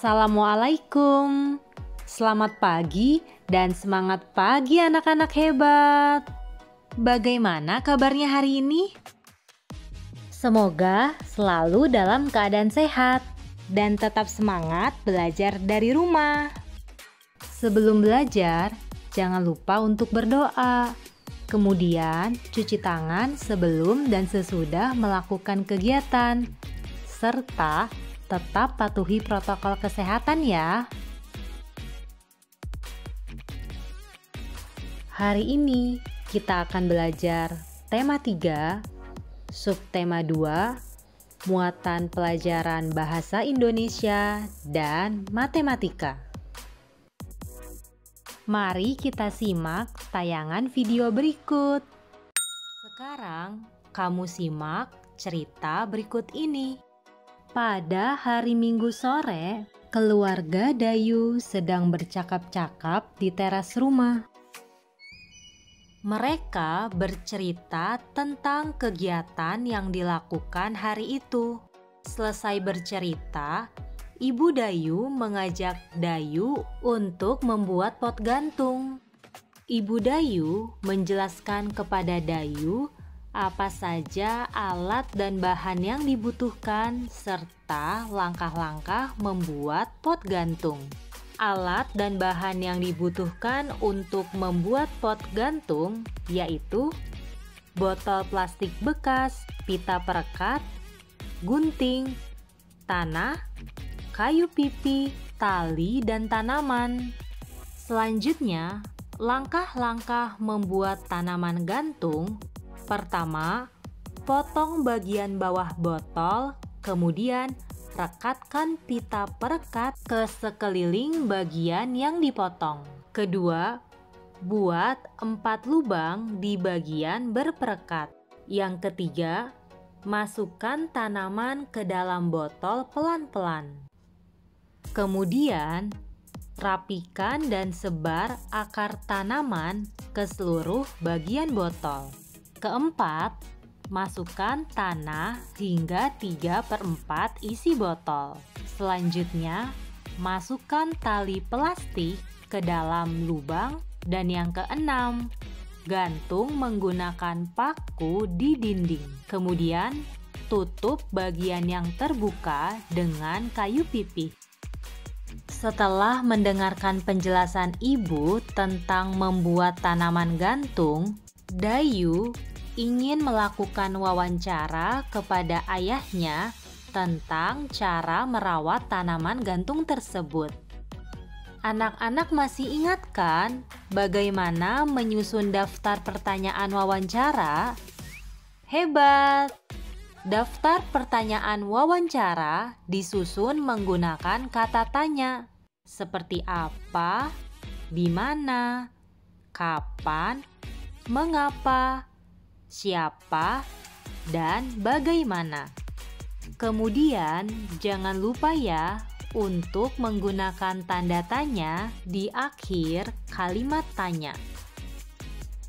Assalamualaikum. Selamat pagi dan semangat pagi anak-anak hebat. Bagaimana kabarnya hari ini? Semoga selalu dalam keadaan sehat dan tetap semangat belajar dari rumah. Sebelum belajar, jangan lupa untuk berdoa. Kemudian cuci tangan sebelum dan sesudah melakukan kegiatan. Serta tetap patuhi protokol kesehatan ya. Hari ini kita akan belajar tema 3, subtema 2, muatan pelajaran bahasa Indonesia dan matematika. Mari kita simak tayangan video berikut. Sekarang kamu simak cerita berikut ini. Pada hari Minggu sore, keluarga Dayu sedang bercakap-cakap di teras rumah. Mereka bercerita tentang kegiatan yang dilakukan hari itu. Selesai bercerita, Ibu Dayu mengajak Dayu untuk membuat pot gantung. Ibu Dayu menjelaskan kepada Dayu apa saja alat dan bahan yang dibutuhkan serta langkah-langkah membuat pot gantung. Alat dan bahan yang dibutuhkan untuk membuat pot gantung yaitu botol plastik bekas, pita perekat, gunting, tanah, kayu pipi, tali, dan tanaman. Selanjutnya, langkah-langkah membuat tanaman gantung. Pertama, potong bagian bawah botol, kemudian rekatkan pita perekat ke sekeliling bagian yang dipotong. Kedua, buat 4 lubang di bagian berperekat. Yang ketiga, masukkan tanaman ke dalam botol pelan-pelan. Kemudian, rapikan dan sebar akar tanaman ke seluruh bagian botol. Keempat, masukkan tanah hingga 3/4 isi botol. Selanjutnya, masukkan tali plastik ke dalam lubang. Dan yang keenam, gantung menggunakan paku di dinding. Kemudian, tutup bagian yang terbuka dengan kayu pipih. Setelah mendengarkan penjelasan ibu tentang membuat tanaman gantung, Dayu ingin melakukan wawancara kepada ayahnya tentang cara merawat tanaman gantung tersebut. Anak-anak masih ingat kan bagaimana menyusun daftar pertanyaan wawancara? Hebat! Daftar pertanyaan wawancara disusun menggunakan kata tanya seperti apa, di mana, kapan, mengapa, siapa, dan bagaimana. Kemudian jangan lupa ya untuk menggunakan tanda tanya di akhir kalimat tanya.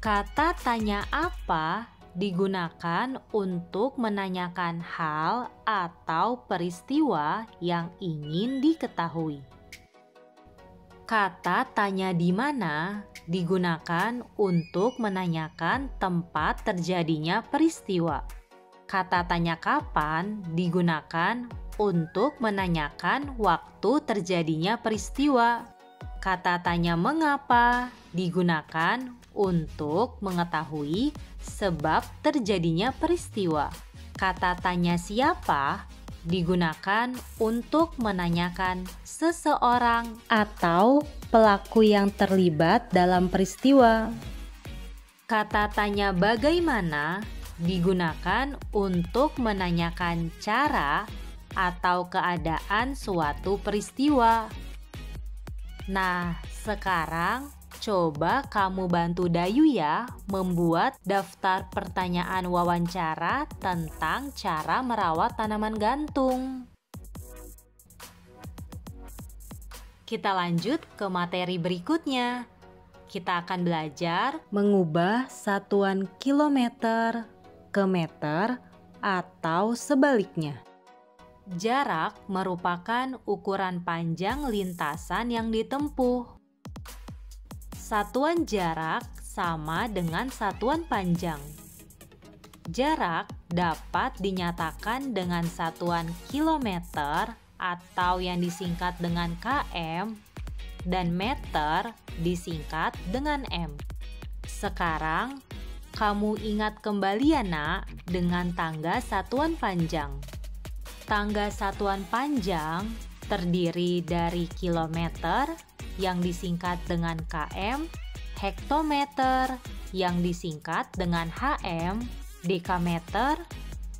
Kata tanya apa digunakan untuk menanyakan hal atau peristiwa yang ingin diketahui. Kata tanya di mana digunakan untuk menanyakan tempat terjadinya peristiwa. Kata tanya kapan digunakan untuk menanyakan waktu terjadinya peristiwa. Kata tanya mengapa digunakan untuk mengetahui sebab terjadinya peristiwa. Kata tanya siapa digunakan untuk menanyakan seseorang atau pelaku yang terlibat dalam peristiwa. Kata tanya bagaimana digunakan untuk menanyakan cara atau keadaan suatu peristiwa. Nah, sekarang coba kamu bantu Dayu ya membuat daftar pertanyaan wawancara tentang cara merawat tanaman gantung. Kita lanjut ke materi berikutnya. Kita akan belajar mengubah satuan kilometer ke meter atau sebaliknya. Jarak merupakan ukuran panjang lintasan yang ditempuh. Satuan jarak sama dengan satuan panjang. Jarak dapat dinyatakan dengan satuan kilometer atau yang disingkat dengan km, dan meter disingkat dengan m. Sekarang, kamu ingat kembali ya nak dengan tangga satuan panjang. Tangga satuan panjang terdiri dari kilometer yang disingkat dengan km, hektometer yang disingkat dengan hm, dekameter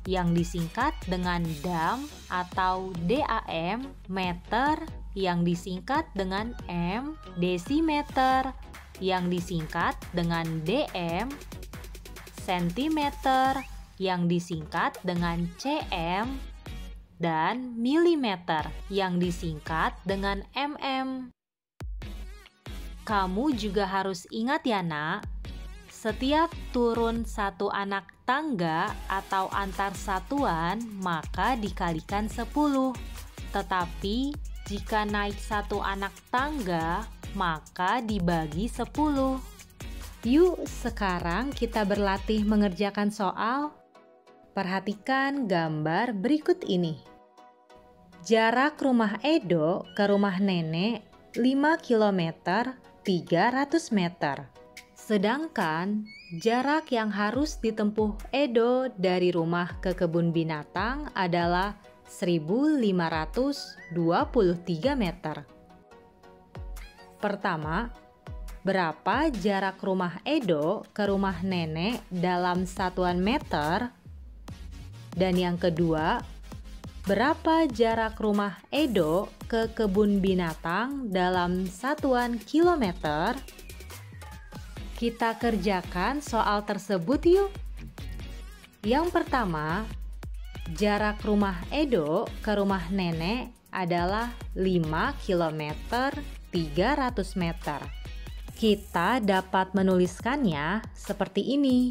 yang disingkat dengan dam atau dam, meter yang disingkat dengan m, desimeter yang disingkat dengan dm, sentimeter yang disingkat dengan cm, dan milimeter yang disingkat dengan mm. Kamu juga harus ingat ya nak, setiap turun satu anak tangga atau antar satuan maka dikalikan 10. Tetapi jika naik satu anak tangga maka dibagi 10. Yuk sekarang kita berlatih mengerjakan soal. Perhatikan gambar berikut ini. Jarak rumah Edo ke rumah nenek 5 km 300 meter. Sedangkan jarak yang harus ditempuh Edo dari rumah ke kebun binatang adalah 1523 meter. Pertama, berapa jarak rumah Edo ke rumah nenek dalam satuan meter? Dan yang kedua, berapa jarak rumah Edo ke kebun binatang dalam satuan kilometer? Kita kerjakan soal tersebut yuk. Yang pertama, jarak rumah Edo ke rumah nenek adalah 5 km 300 meter. Kita dapat menuliskannya seperti ini.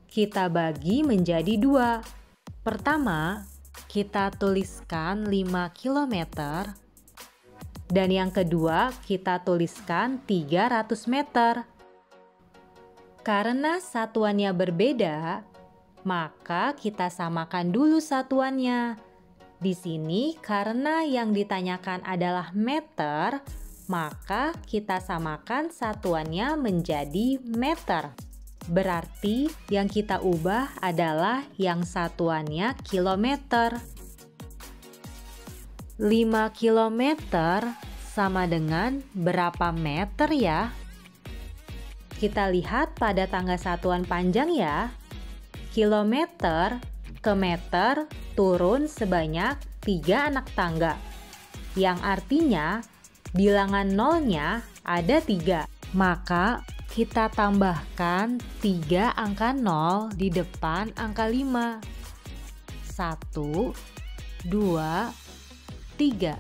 Kita bagi menjadi 2. Pertama, kita tuliskan 5 km, dan yang kedua kita tuliskan 300 meter. Karena satuannya berbeda, maka kita samakan dulu satuannya. Di sini karena yang ditanyakan adalah meter, maka kita samakan satuannya menjadi meter. Berarti yang kita ubah adalah yang satuannya kilometer. 5 kilometer sama dengan berapa meter ya? Kita lihat pada tangga satuan panjang ya. Kilometer ke meter turun sebanyak 3 anak tangga. Yang artinya bilangan nolnya ada 3. Maka kita tambahkan 3 angka 0 di depan angka 5. 1, 2, 3.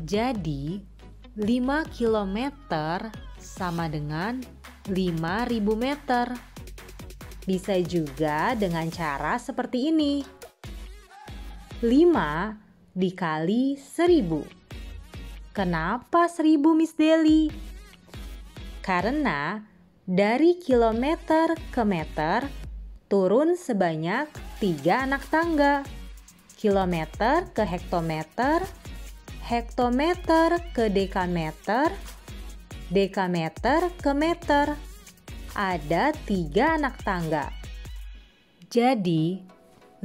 Jadi 5 km sama dengan 5.000 meter. Bisa juga dengan cara seperti ini. 5 dikali 1000. Kenapa 1000 Miss Deli? Karena dari kilometer ke meter turun sebanyak 3 anak tangga. Kilometer ke hektometer, hektometer ke dekameter, dekameter ke meter. Ada 3 anak tangga. Jadi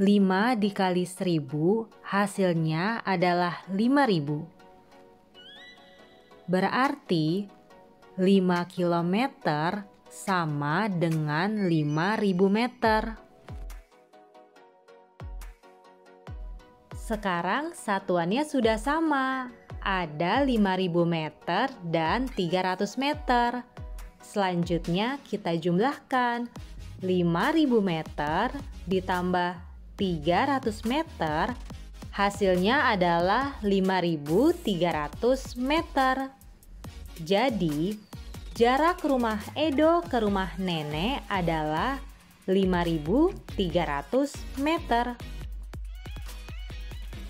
5 dikali 1000 hasilnya adalah 5000. Berarti 5 km sama dengan 5000 meter. Sekarang satuannya sudah sama. Ada 5000 meter dan 300 meter. Selanjutnya kita jumlahkan. 5000 meter ditambah 300 meter. Hasilnya adalah 5300 meter. Jadi, jarak rumah Edo ke rumah nenek adalah 5300 meter.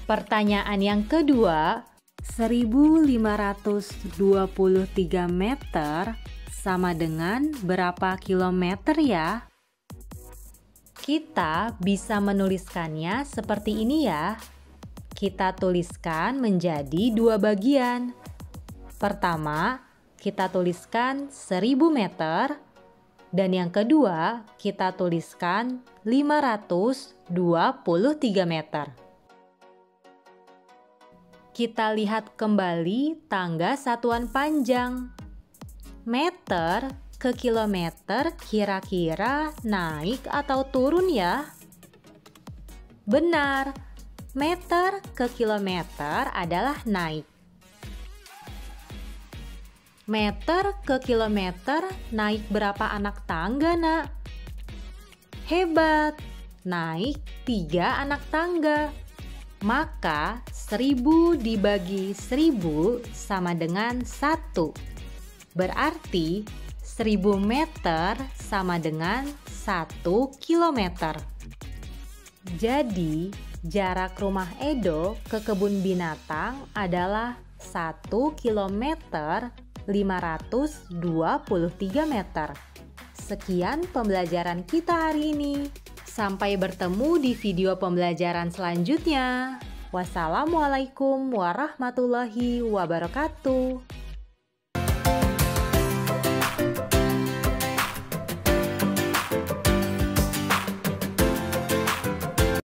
Pertanyaan yang kedua, 1523 meter sama dengan berapa kilometer ya? Kita bisa menuliskannya seperti ini ya. Kita tuliskan menjadi dua bagian. Pertama, kita tuliskan 1000 meter. Dan yang kedua, kita tuliskan 523 meter. Kita lihat kembali tangga satuan panjang. Meter ke kilometer kira-kira naik atau turun ya? Benar, meter ke kilometer adalah naik. Meter ke kilometer naik berapa anak tangga, Nak? Hebat, naik 3 anak tangga. Maka 1000 dibagi 1000 sama dengan 1. Berarti 1000 meter sama dengan 1 kilometer. Jadi, jarak rumah Edo ke kebun binatang adalah 1 kilometer 523 meter. Sekian pembelajaran kita hari ini. Sampai bertemu di video pembelajaran selanjutnya. Wassalamualaikum warahmatullahi wabarakatuh.